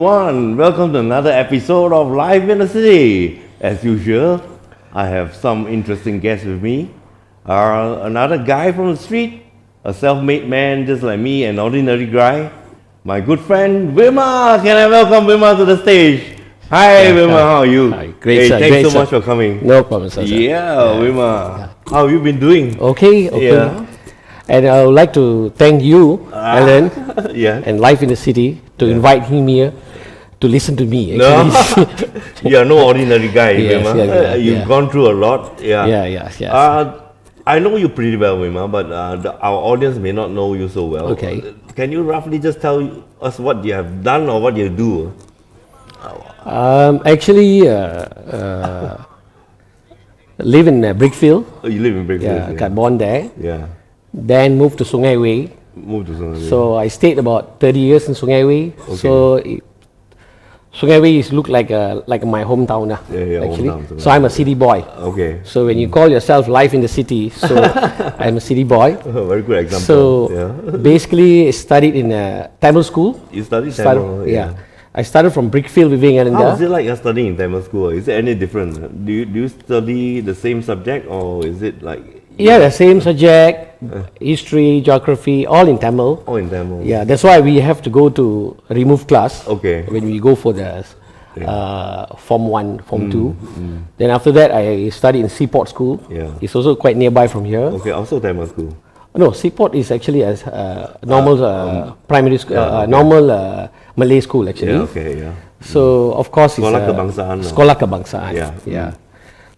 everyone. Welcome to another episode of Live in the City. As usual, I have some interesting guests with me. Another guy from the street, a self-made man just like me, an ordinary guy. My good friend Vimal. Can I welcome Vimal to the stage? Hi, Vimal. How are you? Hi. Great, hey, sir. thanks Great, so sir. much for coming. No problem, sir. Yeah, Vimal. How have you been doing? Okay. Yeah. And I would like to thank you, Alan, Yeah. and Life in the City to invite him here to listen to me. No, Actually. you are no ordinary guy, Yes, Vimal. yeah. You've gone through a lot. Yeah. Yes. I know you pretty well, Vimal, but our audience may not know you so well. Okay. Can you roughly just tell us what you have done or what you do? Actually, live in Brickfield. Oh, you live in Brickfield. Yeah, got born there. Yeah. Then moved to Sungai Way. Moved to Sungai. So I stayed about 30 years in Sungai Way. Okay. So Sungai Way is look like my hometown now. Yeah, actually. hometown, So I'm a city boy. Okay. So when you call yourself Life in the City, so I'm a city boy. Very good example. So yeah. basically, studied in a Tamil school. You studied Tamil. Yeah. I started from Brickfield, How Vivekananda. is it like you're studying in Tamil school? Is it any different? Do you study the same subject or is it like Yeah, the same subject, history, geography, all in Tamil. all in Tamil? Yeah, that's why we have to go to remove class. Okay. When we go for the Form 1, Form 2. Then after that, I studied in Seaport School. Yeah. It's also quite nearby from here. Okay, also Tamil school. No, Seaport is actually a normal primary school, normal Malay school actually. Yeah, okay, yeah. So of course Sekolah it's Kebangsaan. Sekolah Kebangsaan. Yeah.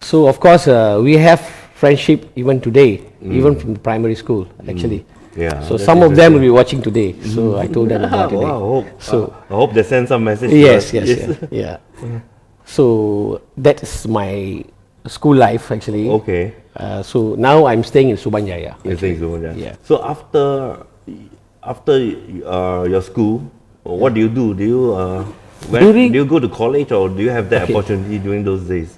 So of course we have friendship even today, even from the primary school actually. Yeah. So that's some of them will interesting. be watching today. So I told them about today. Wow, So I hope they send some message. to yes, us. yeah. So that's my school life actually. Okay. So now I'm staying in Subanjaya. You're saying so, yeah. Yeah. So after your school, what do you do? Do you During- do you go to college or do you have that Okay. opportunity during those days?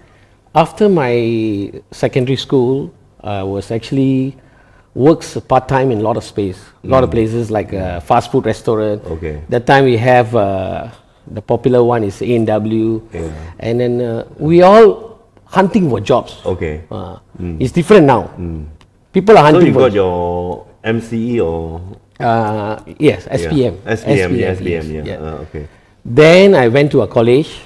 After my secondary school, I was actually works part time in a lot of space, a lot of places like a fast food restaurant. Okay. That time we have the popular one is A&W, Yeah. and then we all hunting for jobs. Okay. It's different now. People are So hunting you for got your MCE or yes, SPM. Yeah. SPM, yes, yeah. yeah. Okay. Then I went to a college.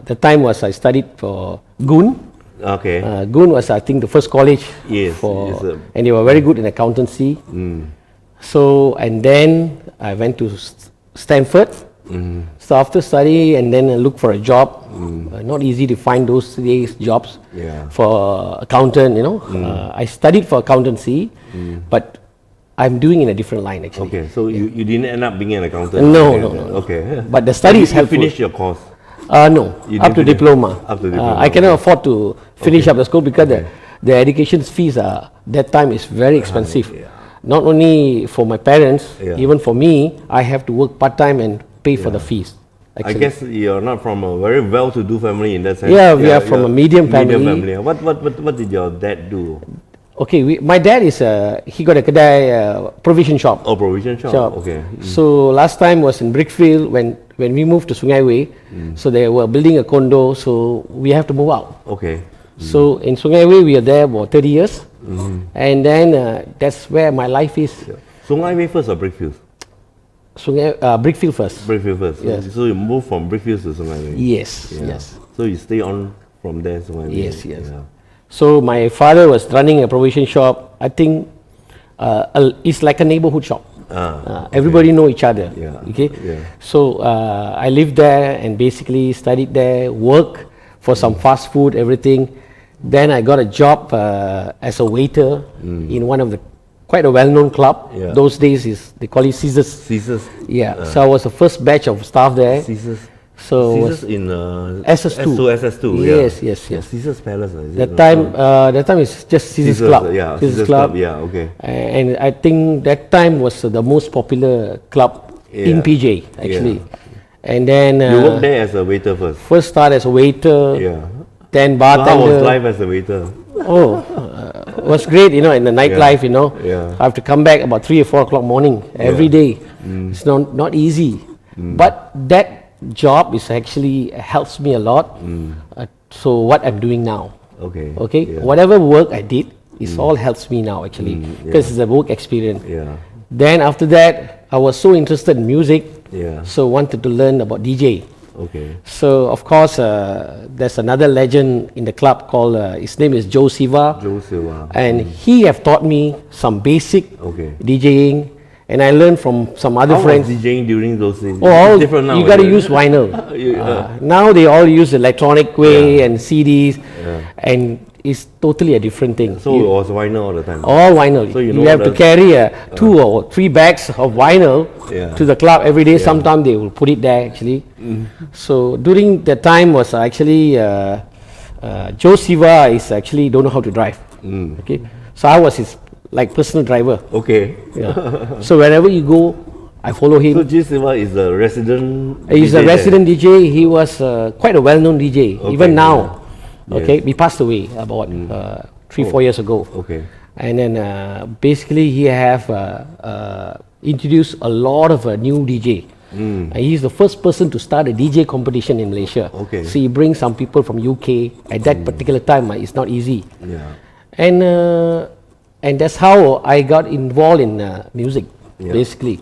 The time was I studied for GUN. Okay. GUN was, I think, the first college Yes, for, yes, and they were very good in accountancy. So, and then I went to Stanford. So after study and then look for a job. Not easy to find those days jobs Yeah. for accountant. I studied for accountancy, but I'm doing in a different line actually. Okay. So you didn't end up being an accountant. No, Okay, no, no. Okay. But the study is you helpful. finished your course. No, You up to didn't finish- diploma. up to diploma, I cannot okay. afford to finish up the school because the education fees are that time is very expensive. yeah. Not only for my parents, Yeah. even for me, I have to work part time and pay for the fees. I Actually. guess you're not from a very well-to-do family in that sense. Yeah, we are from a medium family. What did your dad do? Okay, my dad is he got a kedai provision shop. Oh, provision shop. Okay. So last time was in Brickfield when we moved to Sungai Way. So they were building a condo, so we have to move out. Okay. So in Sungai Way we are there for 30 years, and then that's where my life is. Sungai Way first or Brickfield? Brickfield first. Brickfield first. Yes. So you moved from Brickfield to Sungai Way. Yes, Yeah. yes. So you stay on from there, Sungai Way. Yes, yes. Yeah. So my father was running a provision shop. I think it's like a neighborhood shop. Everybody know each other. Yeah, Okay. yeah. So I lived there and basically studied there, work for some fast food, everything. Then I got a job as a waiter in one of the quite a well-known club. Yeah. Those days is they call it Caesars. Caesars. Yeah. So I was the first batch of staff there. Caesars. So Caesars was in SS2. SS2. Yes, Yeah. yes, yes. Caesars Palace. Is That it? time it's just Caesars Club. Yeah. Caesars Club. Yeah. Okay. And I think that time was the most popular club in Yeah. PJ actually. And then You worked there as a waiter first. start as a waiter, Yeah. then So how was bartender. life as a waiter? Was great, in the nightlife, Yeah. I have to come back about 3 or 4 o'clock morning every day. It's not easy. But that job is actually helps me a lot. So what I'm doing now, Okay. okay, Yeah. whatever work I did, it all helps me now actually because it's a work experience. Yeah. Then after that, I was so interested in music, Yeah. so wanted to learn about DJ. Okay. So of course, there's another legend in the club called his name is Joe Siva, Joe Silva. and he have taught me some basic Okay. DJing, and I learned from some other How friends. was DJing during those days? Oh, all, It's different now. you got to isn't it? use vinyl. Yeah. Now they all use electronic way Yeah. and CDs, Yeah. and it's totally a different thing. So it was vinyl all the time. All vinyl. So you you know have to the- carry 2 or 3 bags of vinyl Yeah. to the club every day. Sometimes they will put it there actually. So during the time was actually Joe Siva is actually don't know how to drive. Okay, so I was his like personal driver. Okay. Yeah. So wherever you go, I follow him. So Joe Silva is a resident. He's DJ a resident DJ. He was quite a well-known DJ. Okay, Even now, yeah. okay, he passed away about 3-4 years ago. Okay. And then basically he have introduced a lot of new DJ. And he's the first person to start a DJ competition in Malaysia. Okay. So he brings some people from UK. At that particular time, it's not easy. Yeah. And that's how I got involved in music, Yeah. basically.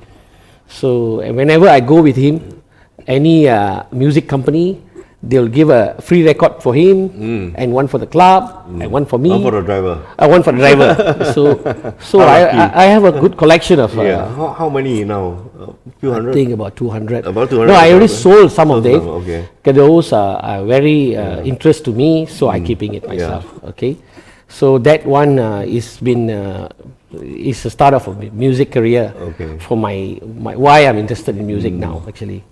So and whenever I go with him, any music company, they'll give a free record for him, and one for the club, and one for me, One for the driver. one for the driver. so I have a good collection of. Yeah. How many now? Few I hundred. think about 200. About 200. No, I already sold some Sold of them. some, okay. 'Cause those are very interest to me, so I keeping it myself. Okay, so that one is been is the start of a music career Okay. for my why I'm interested in music now actually.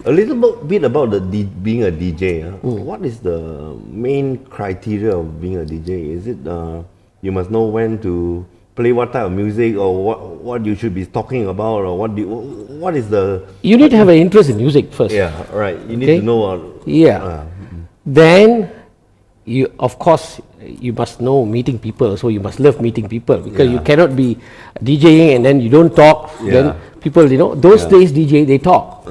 A little bit about being a DJ. What is the main criteria of being a DJ? Is it you must know when to play what type of music, or what you should be talking about, or what is the You need to have an interest in music first. yeah, right? You need Okay. to know. Yeah. Then you of course you must know meeting people, so you must love meeting people because you cannot be DJing and then you don't talk. Then people, those days DJ they talk.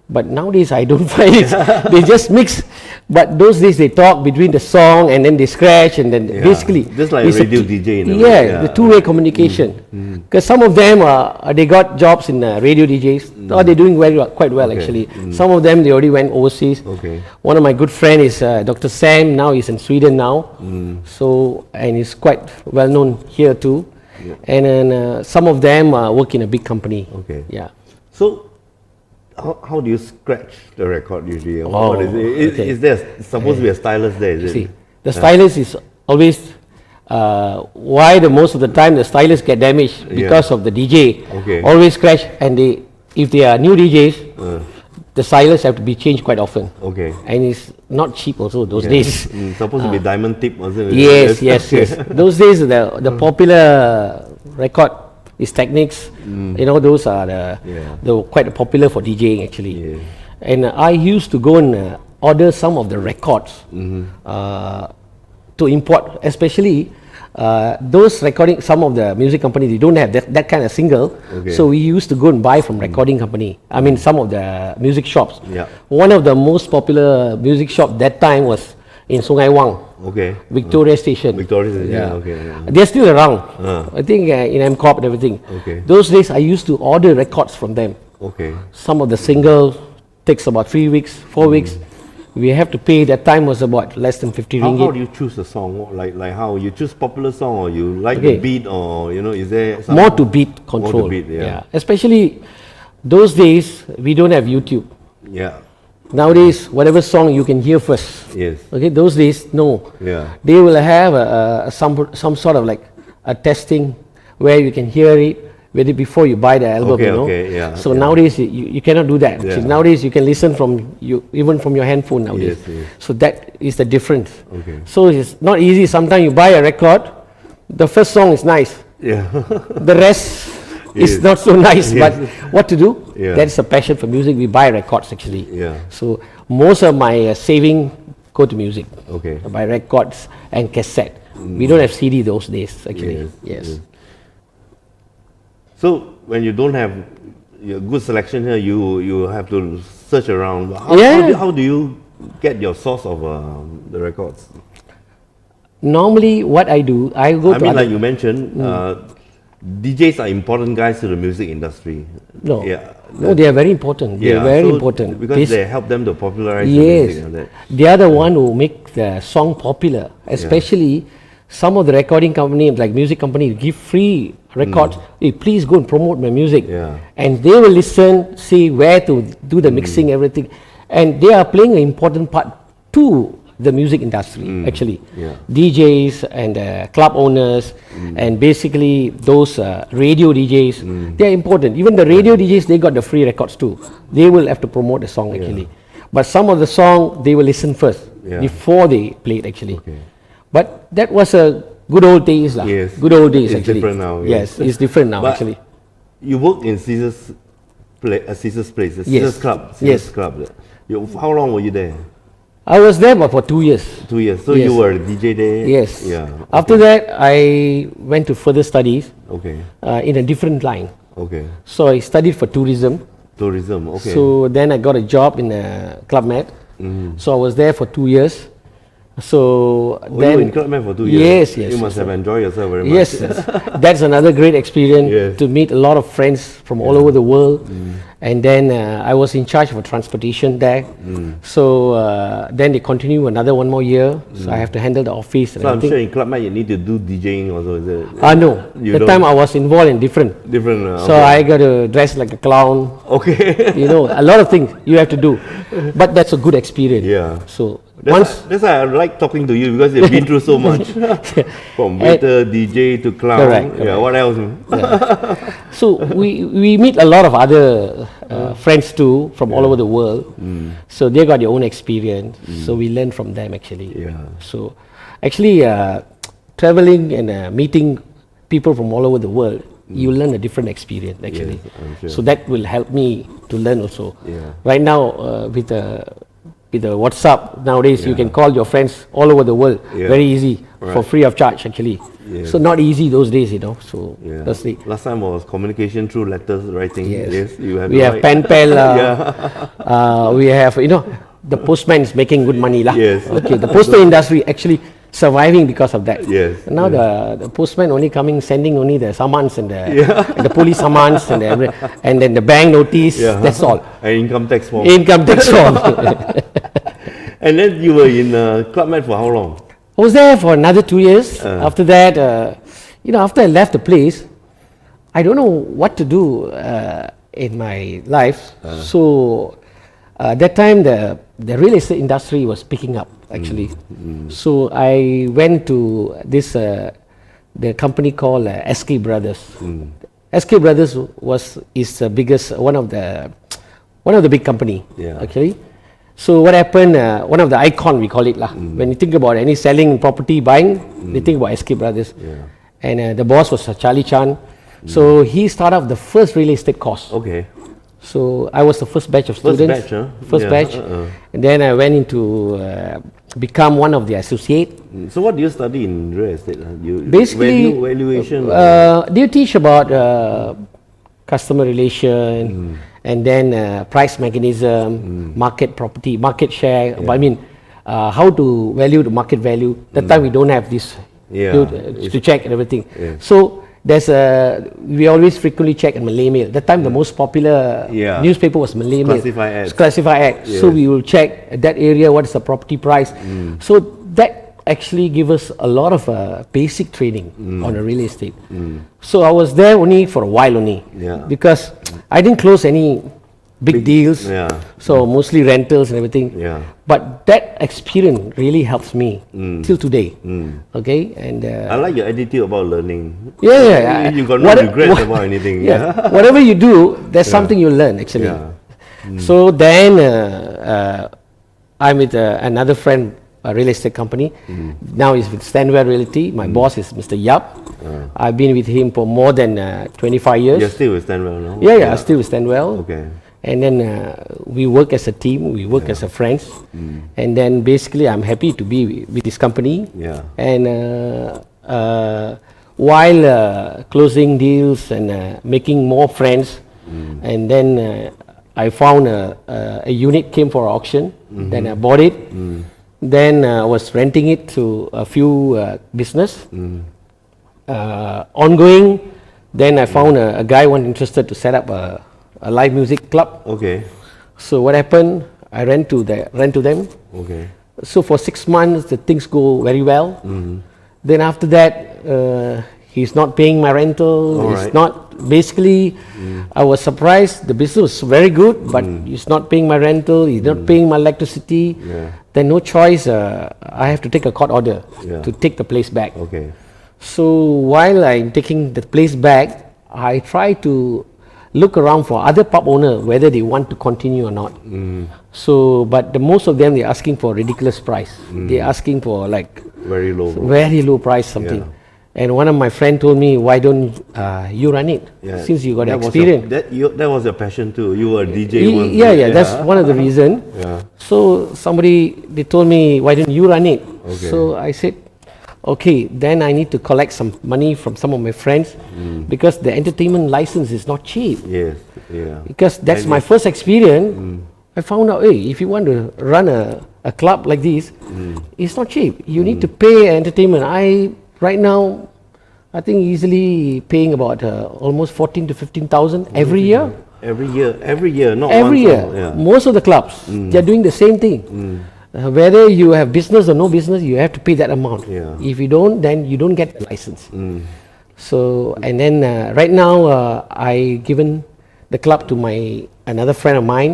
But nowadays I don't find it. They just mix. But those days they talk between the song and then they scratch and then basically just like it's radio DJ in a way, yeah, the two-way communication. Because some of them they got jobs in radio DJs. They're doing quite well actually. Some of them they already went overseas. Okay. One of my good friend is Dr. Sam. Now he's in Sweden now. So and he's quite well known here too. And then some of them work in a big company. Okay. Yeah. So, how do you scratch the record usually? Oh, What is it? okay. Is there supposed to be a stylus there? Is it? See, the stylus is always why the most of the time the stylus get damaged because of the DJ. Okay. Always crash, and if they are new DJs, the stylus have to be changed quite often. Okay. And it's not cheap also those days. Supposed to be diamond tip, wasn't it? Yes, yes, yes. Those days the popular record is Technics. Those are the quite popular for DJing actually. Yeah. And I used to go and order some of the records to import, especially those recording. Some of the music companies they don't have that kind of single, so we used to go and buy from recording company. I mean, some of the music shops. Yeah. One of the most popular music shop that time was in Sungai Wang. Okay. Victoria Station. Victoria Station, okay, yeah. They're still around. I think in M-Corp and everything. Okay. Those days I used to order records from them. Okay. Some of the singles takes about 3 weeks, 4 weeks. We have to pay, that time was about less than 50 How ringgit. do you choose a song? Like how you choose popular song, or you like the beat, or is there some More to beat control. beat, yeah. Especially those days we don't have YouTube. Yeah. Nowadays, whatever song you can hear first. Yes. Okay, those days, no. Yeah. They will have some sort of like a testing where you can hear it before you buy the album. Okay, you know. okay, yeah, So yeah. nowadays you cannot do that. Yeah. So nowadays you can listen even from your handphone nowadays. Yes, yes. So that is the difference. Okay. So it's not easy. Sometimes you buy a record, the first song is nice, Yeah. the rest is Yes. not so nice. Yes. But what to do? Yeah. That's a passion for music. We buy records actually. Yeah. So most of my saving go to music. Okay. I buy records and cassette. We don't have CD those days actually. Yes. So when you don't have a good selection here, you have to search around. How do you get your source of the records? Normally, what I do, I go to. Like you mentioned, DJs are important guys to the music industry. No, Yeah. no, they are very important. They are very important because they help them to popularize the yes, music. And that. they are the one who make the song popular. Especially some of the recording companies, like music companies, give free records. Hey, please go and promote my music. Yeah. And they will listen, see where to do the mixing, everything, and they are playing an important part to the music industry. Actually, DJs and club owners, and basically those radio DJs, they are important. Even the radio DJs, they got the free records too. They will have to promote the song actually, but some of the song they will listen first before they play it actually. But that was a good old days lah. Yes. Good old days It's actually. different now. Yes, it's different now But actually. You work in Caesar's place, Caesar's Yes. Club. Yes. Club. How long were you there? I was there for 2 years. 2 years. So Yes. you were a DJ there? Yes. Yeah. After that, I went to further studies Okay. in a different line. Okay. So I studied for tourism. Tourism. Okay. So then I got a job in Club Med. So I was there for 2 years. So you then were in Club Med for 2 years? Yes, yes. You must have enjoyed yourself very much. Yes, yes. That's another great experience Yes. to meet a lot of friends from all over the world. And then I was in charge of transportation there. So then they continue another 1 more year. So I have to handle the office and So I'm everything. sure in Club Med you need to do DJing also, is it? No, You the don't? time I was involved in different. Different. So I got to dress like a clown. Okay. You know, a lot of things you have to do. But that's a good experience. Yeah. So That's why I like talking to you, because you've been through so much. From waiter, DJ to clown. Correct, Yeah, what else? So we meet a lot of other friends too from all over the world. So they got their own experience. So we learn from them actually. Yeah. So actually traveling and meeting people from all over the world, you learn a different experience actually. Yes, I'm sure. So that will help me to learn also. Yeah. Right now with the WhatsApp nowadays, you can call your friends all over the world very easy for free of charge actually. Yes. So not easy those days, you know. So Yeah. that's the Last time was communication through letters, writing. Yes. You have we have pen pal. Yeah. We have, you know, the postman is making good money lah. Yes. Okay, the postal industry actually surviving because of that. Yes. And now the postman only coming, sending only the summons and the police summons and then the bank notice. Yeah. That's all. An income tax form. Income tax form. And then you were in Club Med for how long? I was there for another 2 years. After that, you know, after I left the place, I don't know what to do in my life. So that time the real estate industry was picking up actually. So I went to this the company called SK Brothers. SK Brothers is the biggest one of the big company actually. So what happened? One of the icon we call it lah. When you think about any selling property, buying, they think about SK Brothers. And the boss was Charlie Chan. So he started up the first real estate course. Okay. So I was the first batch of First students. batch, huh? First Yeah, batch. And then I went into become one of the associate. So what do you study in real estate? Basically, valuation. do you teach about customer relation and then price mechanism, market property, market share? I mean, how to value the market value. That time we don't have this to check and everything. So there's we always frequently check in Malay Mail. That time the most popular newspaper was Malay Mail. Classify ads. So we will check that area, what is the property price. So that actually give us a lot of basic training on a real estate. So I was there only for a while only because I didn't close any big deals. So mostly rentals and everything. But that experience really helps me till today. Okay, and I like your attitude about learning. You got no regrets about anything. Whatever you do, there's something you learn actually. So then I'm with another friend, a real estate company. Now he's with Stanwell Realty. My boss is Mr. Yap. I've been with him for more than 25 years. You're still with Stanwell now? Yeah, I'm still with Stanwell. Okay. And then we work as a team, we work as a friends. And then basically I'm happy to be with this company. And while closing deals and making more friends, and then I found a unit came for auction. Then I bought it. Then I was renting it to a few business. Ongoing, then I found a guy one interested to set up a live music club. Okay. So what happened? I rent to them. Okay. So for 6 months, the things go very well. Then after that, he's not paying my rental. All He's right. not. Basically, I was surprised. The business was very good, but he's not paying my rental. He's not paying my electricity. Yeah. Then no choice. I have to take a court order Yeah. to take the place back. Okay. So while I'm taking the place back, I try to look around for other pub owner whether they want to continue or not. So, but most of them they're asking for ridiculous price. They're asking for like Very low. very low price something. Yeah. And one of my friend told me, why don't you run it? Yeah. Since you got That was experience. that was your passion too. You were a DJ once. Yeah, that's one of the reason. Yeah. So they told me, why don't you run it? Okay. So I said, okay, then I need to collect some money from some of my friends because the entertainment license is not cheap. Yes. Yeah. Because that's And my first experience. I found out, hey, if you want to run a club like this, it's not cheap. You need to pay entertainment. Right now, I think easily paying about almost 14 to 15,000 every year. Every year, not Every once. year, Yeah. most of the clubs they're doing the same thing. Whether you have business or no business, you have to pay that amount. Yeah. If you don't, then you don't get the license. So and then right now I given the club to another friend of mine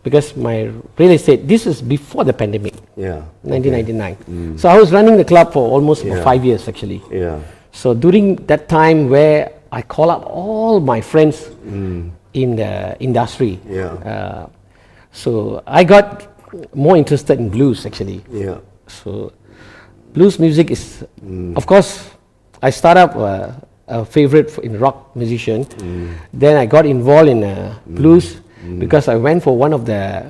because my real estate. This is before the pandemic, Yeah. 1999. So I was running the club for almost about 5 years actually. Yeah. So during that time where I call up all my friends in the industry. Yeah. So I got more interested in blues actually. Yeah. So blues music is, of course, I start up a favorite in rock musician. Then I got involved in blues because I went for one of the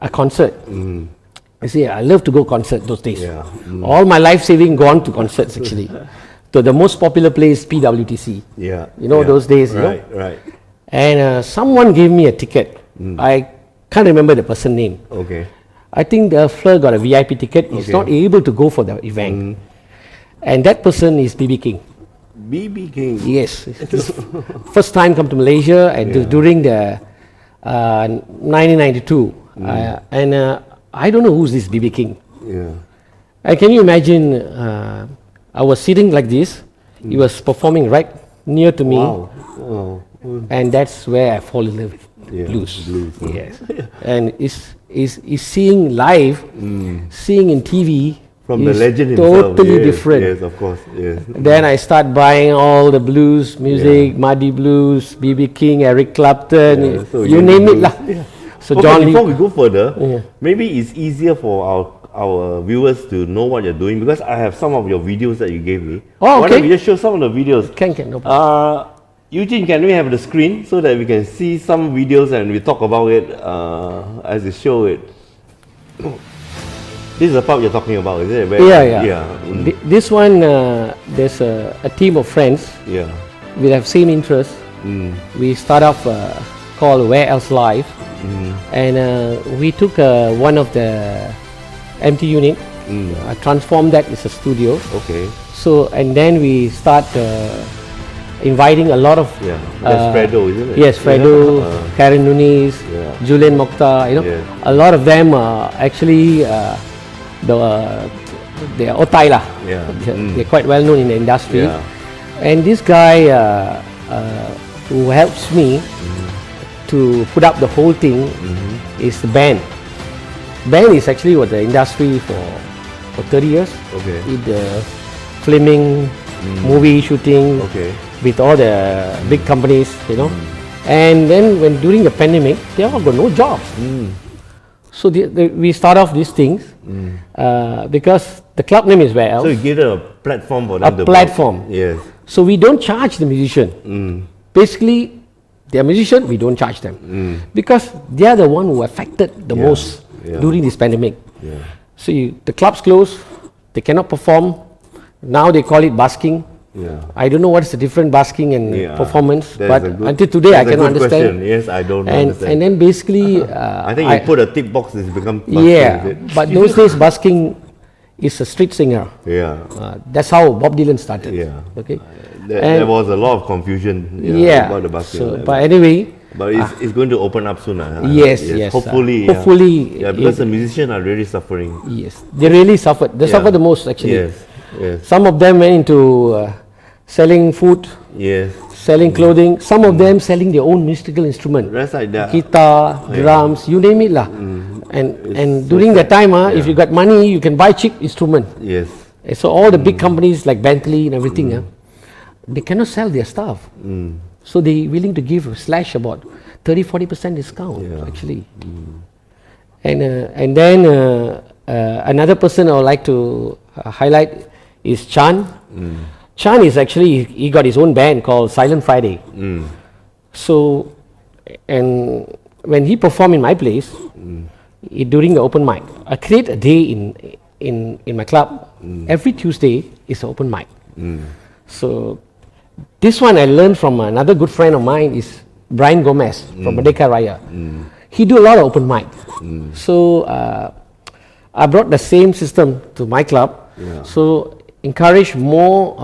a concert. You see, I love to go concert those days. Yeah. All my life saving gone to concerts actually. So the most popular place PWTC. Yeah. You know Yeah. those days. You know? Right. Right. And someone gave me a ticket. I can't remember the person name. Okay. I think the fella got a VIP ticket. He's Okay. not able to go for the event. And that person is BB King. BB King. Yes. First time come to Malaysia and during the 1992. And I don't know who's this BB King. Yeah. And can you imagine, I was sitting like this. He was performing right near to me. Wow. Oh. And that's where I fall in love with blues. Yes. And is seeing live, seeing in TV From the is legend himself. totally Yes, different. Yes, of course. Yes. Then I start buying all the blues music, Muddy Blues, BB King, Eric Clapton, Yeah, so you you name it blues. lah. Yeah. So Okay, John before Lee. we go further, maybe it's easier for our viewers to know what you're doing because I have some of your videos that you gave me. Oh, Why don't okay. we just show some of the videos? Can no problem. Eugene, can we have the screen so that we can see some videos and we talk about it as we show it? This is the pub you're talking about, is it? Yeah. Yeah. This one, there's a team of friends. Yeah. We have same interest. We start off called Where Else Live, and we took one of the empty unit, transformed that as a studio. Okay. So and then we start inviting a lot of That's Fredo, isn't it? yes, Fredo, Karen Nunes, Yeah. Julian Mokhtar. You know, Yeah. a lot of them are actually they are Otai lah. Yeah. They're quite well known in the industry. Yeah. And this guy who helps me to put up the whole thing is the band. Band is actually what the industry for 30 years. Okay. With the filming, movie shooting, Okay. with all the big companies, you know. And then when during the pandemic, they all got no jobs. So we start off these things because the club name is Where Else. So you give them a platform for them to platform. Yes. So we don't charge the musician. Basically, they are musician, we don't charge them. Because they are the one who affected the most during this pandemic. So the clubs closed, they cannot perform. Now they call it busking. Yeah. I don't know what's the different basking and performance, That's but a good- until today I that's a cannot good understand. question. Yes, I don't And understand. then basically, I think you put a tick box, it's become busking, yeah, is it? but those days busking is a street singer. Yeah. That's how Bob Dylan started. Yeah. Okay. There was a lot of confusion about the busking. So, but anyway, But it's going to open up soon. Yes, yes. Hopefully. Hopefully. Yeah, because the musicians are really suffering. Yes, they really suffered. They suffered the most actually. Yes, yes, Some of them went into selling food, yes. selling clothing. Some of them selling their own musical instrument, That's like that. guitar, drums, you name it lah. And during that time, if you got money, you can buy cheap instrument. Yes. And so all the big companies like Bentley and everything, they cannot sell their stuff. So they willing to give a slash about 30-40% discount actually. And then another person I would like to highlight is Chan. Chan is actually, he got his own band called Silent Friday. So, and when he performed in my place, during the open mic, I create a day in my club. Every Tuesday is an open mic. So this one I learned from another good friend of mine is Brian Gomez from Merdeka Raya. He do a lot of open mic. So I brought the same system to my club. So encourage more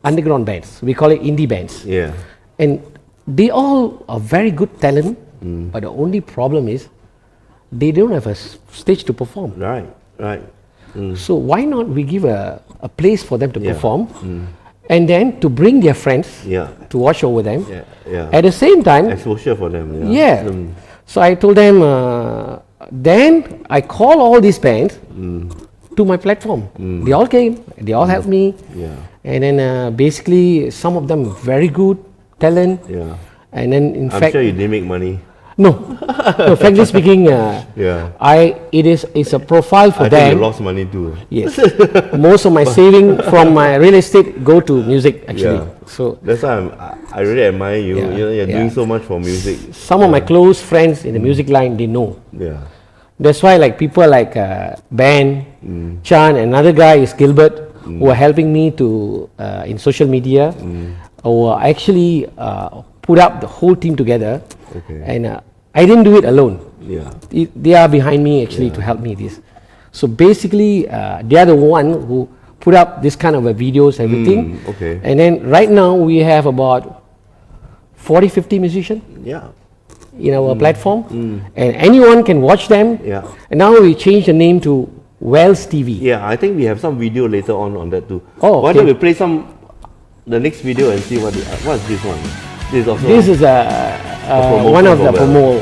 underground bands. We call it indie bands. Yeah. And they all are very good talent, but the only problem is they don't have a stage to perform. Right, right. So why not we give a place for them to perform, and then to bring their friends to watch over them. At the same time, exposure for them. Yeah. So I told them, then I call all these bands to my platform. They all came, they all helped me. And then basically some of them very good talent. And then in I'm fact, sure you didn't make money. no, frankly speaking, it's a profile for I them. think you lost money too. Yes, most of my saving from my real estate go to music actually. So that's why I really admire you. Yeah, You know, you're yeah. doing so much for music. some of my close friends in the music line, they know. Yeah. That's why like people like Ben, Chan, another guy is Gilbert, who are helping me to in social media, or actually put up the whole team together. And I didn't do it alone. They are behind me actually to help me this. So basically, they are the one who put up this kind of videos, everything. And then right now we have about 40-50 musicians in our platform, and anyone can watch them. And now we change the name to Wells TV. Yeah, I think we have some video later on that too. Oh, Why don't we play the next video and see what's this one? This is also This is one of the promo.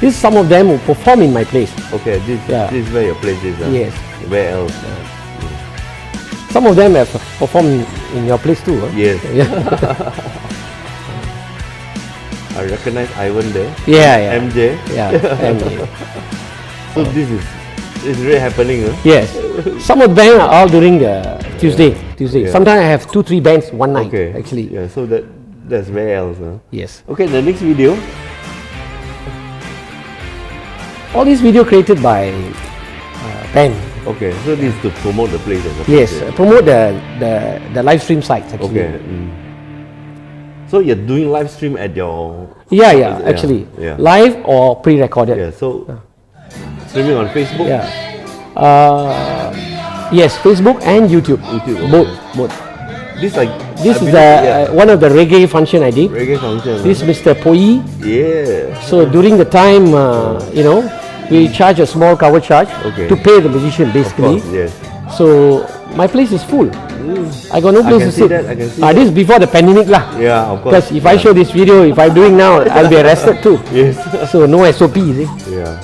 This is some of them who perform in my place. Okay, this is where your place is. Yes. Where else? Some of them have performed in your place too. Yes. Yeah. I recognize Ivan there. MJ. MJ. So this is really happening. Yes. Some of them are all during the Tuesday. Sometimes I have 2-3 bands one night actually. Yeah, so that's where else. Yes. Okay, the next video. All these video created by Ben. Okay, so this is to promote the place. Yes, promote the live stream sites actually. Okay. So you're doing live stream at your... Actually. Live or pre-recorded. Yeah, so streaming on Facebook? Yes, Facebook and YouTube. Both. This is one of the reggae function I did. Reggae function. This Mr. Poi. Yeah. So during the time, we charge a small cover charge to pay the musician basically. Of course, yes. So my place is full. I got no place to sit. This is before the pandemic lah. Yeah, of course. Because if I show this video, if I'm doing now, I'll be arrested too. Yes. So no SOP, see? Yeah.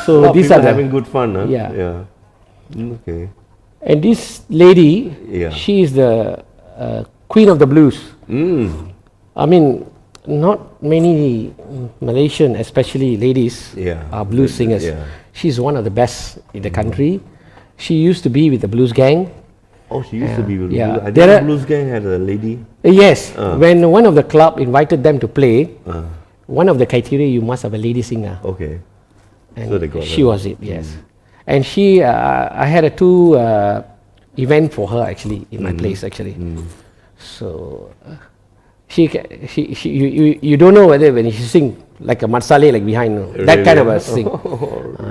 So these are having good fun, huh? Yeah. Okay. And this lady, she is the queen of the blues. I mean, not many Malaysian, especially ladies, are blues singers. She's one of the best in the country. She used to be with the blues gang. Oh, she used to be with the Yeah. blues. I think the blues gang had a lady. Yes. When one of the club invited them to play, one of the criteria, you must have a lady singer. Okay. And So they got she her. was it, yes. And she, I had two event for her actually in my place actually. So you don't know whether when she sing like a matsale like behind, no? That kind of a sing.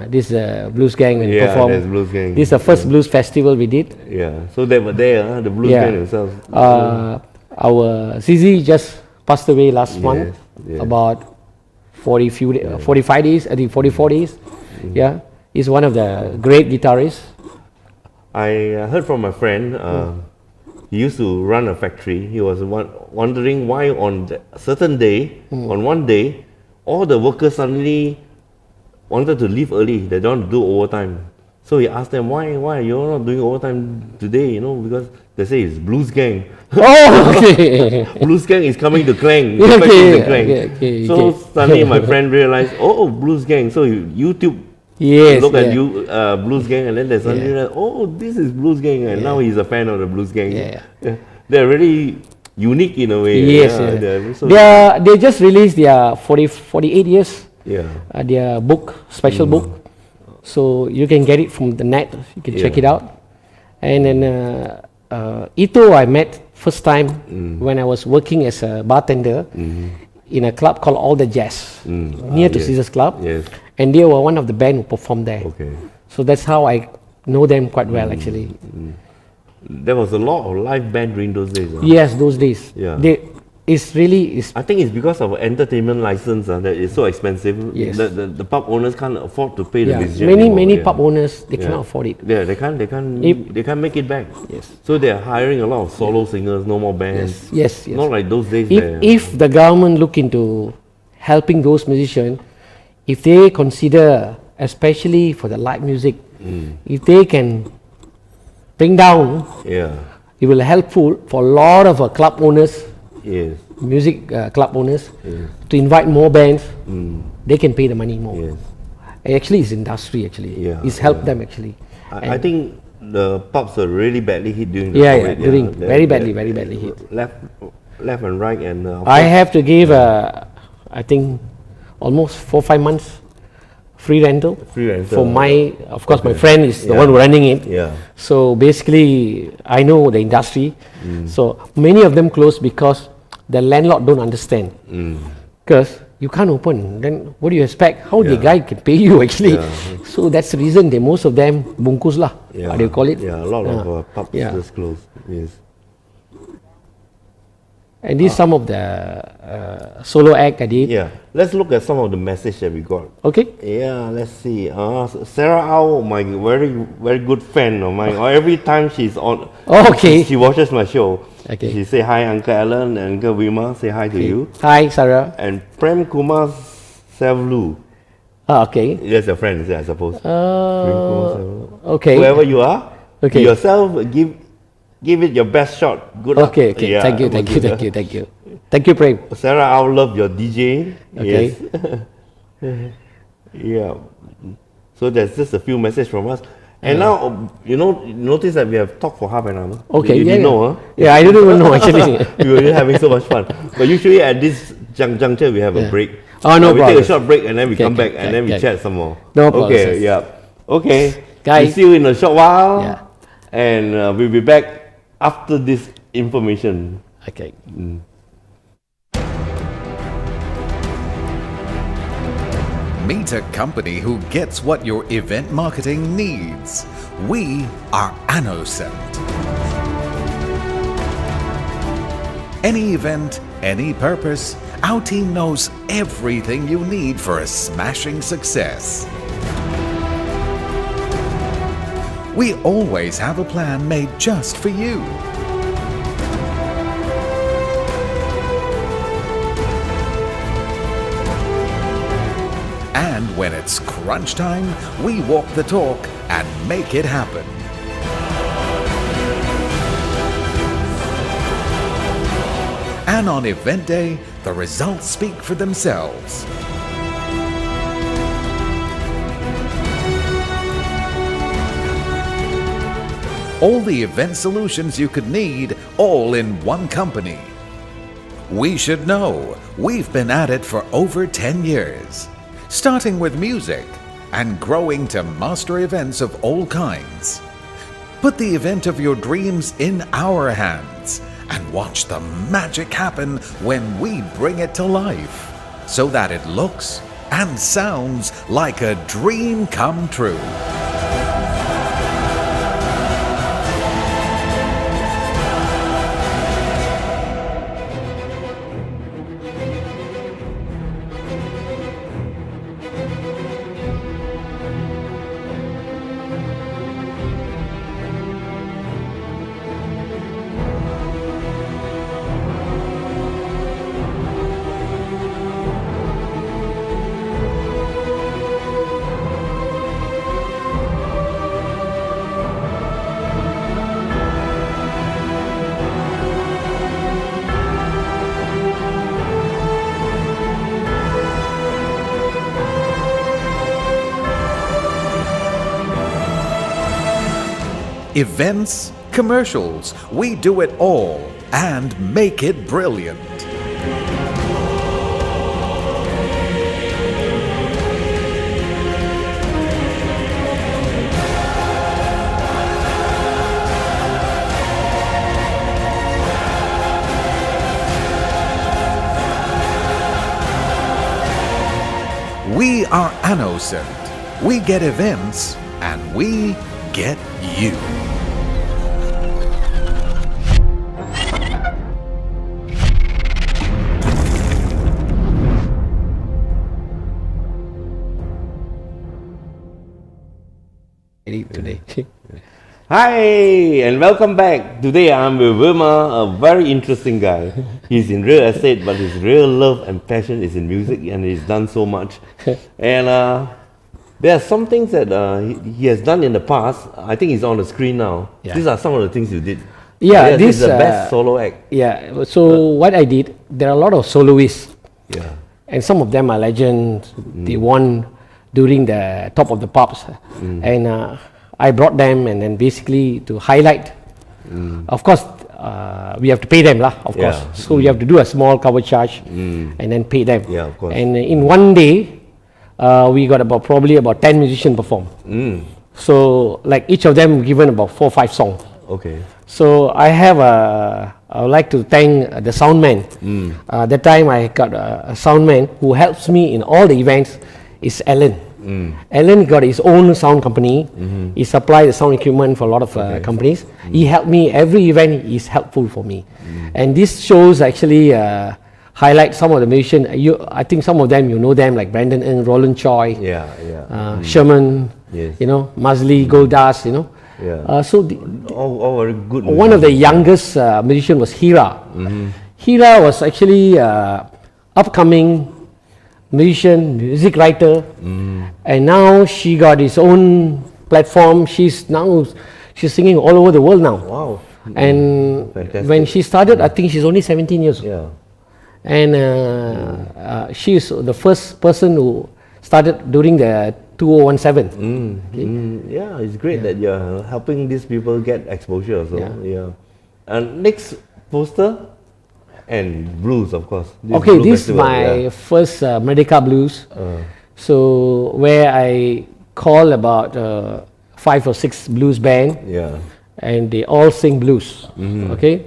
This blues gang when perform. There's blues gang. This is the first blues festival we did. Yeah, so they were there, the blues gang themselves. Our CZ just passed away last month, about 45 days, I think 44 days. Yeah, he's one of the great guitarists. I heard from my friend, he used to run a factory. He was wondering why on a certain day, on one day, all the workers suddenly wanted to leave early. They don't do overtime. So he asked them, why you're not doing overtime today, because they say it's blues gang. Oh, okay. Blues gang is coming to Klang. So suddenly my friend realized, blues gang. So YouTube look at blues gang, and then they suddenly realized, this is blues gang, and now he's a fan of the blues gang. They're really unique in a way. They just released their 48 years. Their book, special book. So you can get it from the net. You can check it out. And then Ito I met first time when I was working as a bartender in a club called All the Jazz near to Caesars Club. And they were one of the band who performed there. So that's how I know them quite well actually. There was a lot of live band during those days. Yes, those days. I think it's because of entertainment license that it's so expensive. The pub owners can't afford to pay the musicians. Many pub owners they cannot afford it. They can't make it back. So they're hiring a lot of solo singers, no more bands. Not like those days. If the government look into helping those musicians, if they consider, especially for the live music, if they can bring down, it will helpful for a lot of club owners. Music club owners to invite more bands. They can pay the money more. Actually, it's industry actually. It's helped them actually. I think the pubs were really badly hit during the COVID. Very badly hit. Left and right, and I have to give I think almost 4-5 months free rental for my, of course my friend is the one running it. So basically I know the industry. So many of them close because the landlord don't understand. Because you can't open, then what do you expect? How the guy can pay you actually? So that's the reason most of them bungkus lah. What do you call it? A lot of pubs just closed. And this is some of the solo act I did. Let's look at some of the message that we got. Okay. Let's see. Sarah Au, my very good friend of mine. Every time she's on, she watches my show. She say hi, Uncle Alan and Uncle Vimal. Say hi to you. Hi, Sarah. And Prem Kumar Savlu. That's your friend, I suppose. Whoever you are, yourself give it your best shot. Good luck. Thank you. Thank you, Prem. Sarah, I love your DJ. So there's just a few messages from us. And now, notice that we have talked for half an hour. You didn't know, huh? I didn't even know actually. We were just having so much fun. But usually at this juncture, we have a break. No problem. We take a short break and then we come back and then we chat some more. No problem. Okay. Guys. We'll see you in a short while. And we'll be back after this information. Meet a company who gets what your event marketing needs. We are Anocent. Any event, any purpose, our team knows everything you need for a smashing success. We always have a plan made just for you. And when it's crunch time, we walk the talk and make it happen. And on event day, the results speak for themselves. All the event solutions you could need, all in one company. We should know, we've been at it for over 10 years. Starting with music and growing to master events of all kinds. Put the event of your dreams in our hands and watch the magic happen when we bring it to life, so that it looks and sounds like a dream come true. Events, commercials, we do it all and make it brilliant. We are Annocent. We get events and we get you. Today. Hi, and welcome back. Today I'm with Vimal, a very interesting guy. He's in real estate, but his real love and passion is in music, and he's done so much. And there are some things that he has done in the past. I think he's on the screen now. Yeah. These are some of the things you did. Yeah, this is the this, best solo act. Yeah, so what I did, there are a lot of soloists, Yeah. and some of them are legends. They won during the Top of the Pops, and I brought them, and then basically to highlight. Of course, we have to pay them, of Yeah. course. So we have to do a small cover charge, and then pay them. Yeah, of course. And in one day, we got probably about 10 musicians perform. So like each of them given about 4 or 5 songs. Okay. So I would like to thank the sound man. That time I got a sound man who helps me in all the events is Alan. Alan got his own sound company. He supplied the sound equipment for a lot of companies. He helped me every event. He's helpful for me, and this shows actually highlight some of the musicians. I think some of them you know them like Brandon Ng, Roland Choi, Sherman, Yes. Musli, Goldas, Yeah. So all very good. one of the youngest musician was Hira. Hira was actually upcoming musician, music writer, and now she got his own platform. She's singing all over the world now. Wow. And Fantastic. when she started, I think she's only 17 years old. Yeah. And she's the first person who started during the 2017. Yeah, it's great that you're helping these people get exposure. So yeah. And next poster and blues, of course. This blues is festival, my first Medica Blues. So where I call about 5 or 6 blues band, and they all sing blues. Okay.